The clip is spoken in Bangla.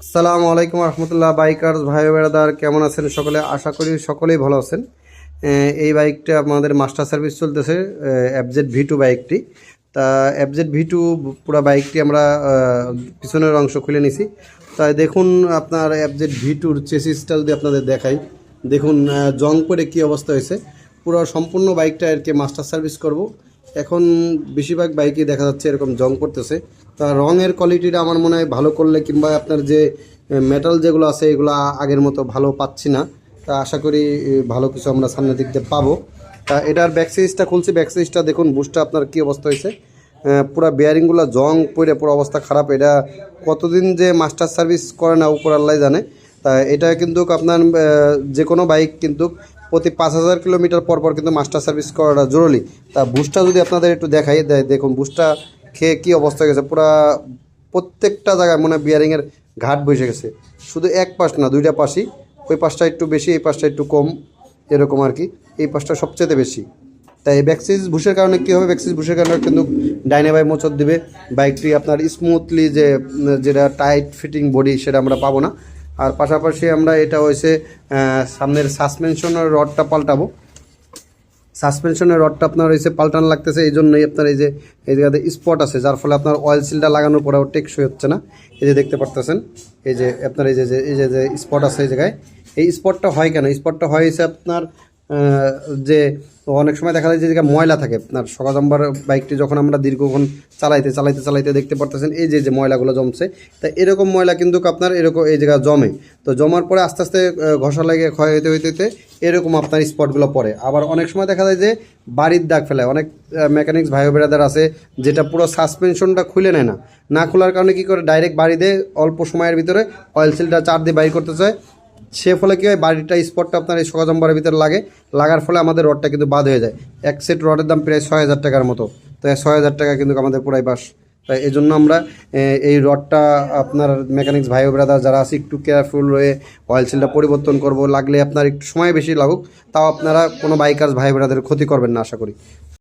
আসসালামু আলাইকুম রহমতুল্লাহ। বাইকার্স ভাই বেড়াদার কেমন আছেন সকলে? আশা করি সকলেই ভালো আছেন। এই বাইকটা আমাদের মাস্টার সার্ভিস চলতেছে, FZ V2 বাইকটি। তা FZ V2 পুরো বাইকটি আমরা পিছনের অংশ খুলে নিছি। তাই দেখুন আপনার FZ V2-র চেসিসটা যদি আপনাদের দেখাই, দেখুন জং পড়ে কী অবস্থা হয়েছে। পুরো সম্পূর্ণ বাইকটা আর কি মাস্টার সার্ভিস করব। এখন বেশিরভাগ বাইকই দেখা যাচ্ছে এরকম জং করতেছে। তা রঙের কোয়ালিটিটা আমার মনে হয় ভালো করলে, কিংবা আপনার যে মেটাল যেগুলো আছে এগুলো আগের মতো ভালো পাচ্ছি না। তা আশা করি ভালো কিছু আমরা সামনের দিক দিয়ে পাবো। তা এটার ব্যাক সিরিজটা খুলছি, ব্যাক সিরিজটা দেখুন বুশটা আপনার কী অবস্থা হয়েছে। পুরো বেয়ারিংগুলো জং পড়ে পুরো অবস্থা খারাপ। এটা কতদিন যে মাস্টার সার্ভিস করে না উপর আল্লাহ জানে। তা এটা কিন্তু আপনার যে কোনো বাইক কিন্তু প্রতি 5000 কিলোমিটার পর পর কিন্তু মাস্টার সার্ভিস করাটা জরুরি। তা বুশটা যদি আপনাদের একটু দেখাই, দেখুন বুশটা খেয়ে কী অবস্থা হয়ে গেছে। পুরা প্রত্যেকটা জায়গায় মনে হয় বিয়ারিংয়ের ঘাট বসে গেছে। শুধু এক পাশ না, দুইটা পাশই। ওই পাশটা একটু বেশি, এই পাশটা একটু কম, এরকম আর কি। এই পাশটা সবচেয়ে বেশি। তাই ব্যাকসিস বুশের কারণে কী হবে, ব্যাকসিস বুশের কারণে কিন্তু ডাইনে বাই মোচড় দিবে। বাইকটি আপনার স্মুথলি যেটা টাইট ফিটিং বডি সেটা আমরা পাবো না। আর পাশাপাশি আমরা এটা হয়েছে সামনের সাসপেনশনের রডটা পাল্টাবো। সাসপেনশনের রডটা আপনার হয়েছে পাল্টানো লাগতেছে, এই জন্যই আপনার এই জায়গাতে স্পট আছে, যার ফলে আপনার অয়েল সিলটা লাগানোর পরেও টেকসই হচ্ছে না। এই যে দেখতে পারতেছেন, এই যে আপনার এই যে স্পট আছে এই জায়গায়। এই স্পটটা হয় কেন? স্পটটা হয়েছে আপনার যে অনেক সময় দেখা যায় যে জায়গায় ময়লা থাকে। আপনার সকা জাম্বার বাইকটি যখন আমরা দীর্ঘক্ষণ চালাইতে দেখতে পারতেছেন এই যে ময়লাগুলো জমছে। তা এরকম ময়লা কিন্তু আপনার এরকম এই জায়গায় জমে। তো জমার পরে আস্তে আস্তে ঘষা লেগে ক্ষয় হইতে এরকম আপনার স্পটগুলো পড়ে। আবার অনেক সময় দেখা যায় যে বাড়ির দাগ ফেলায়। অনেক মেকানিক্স ভাই বেড়াদার আছে যেটা পুরো সাসপেনশনটা খুলে নেয় না খোলার কারণে কী করে, ডাইরেক্ট বাড়ি দিয়ে অল্প সময়ের ভিতরে অয়েল সিলটা চার দিয়ে বাইর করতে চায়। সে ফলে কী হয়, বাড়িটা স্পটটা আপনার এই সকা জাম্বারের ভিতরে লাগার ফলে আমাদের রডটা কিন্তু বাদ হয়ে যায়। এক সেট রডের দাম প্রায় 6000 টাকার মতো। তো 6000 টাকা কিন্তু আমাদের পুরাই বাস। তাই এই জন্য আমরা এই রডটা আপনার মেকানিক্স ভাই ব্রাদার যারা আছে একটু কেয়ারফুল হয়ে অয়েল সিলটা পরিবর্তন করব। লাগলে আপনার একটু সময় বেশি লাগুক, তাও আপনারা কোনো বাইকার্স ভাই ব্রাদারের ক্ষতি করবেন না আশা করি।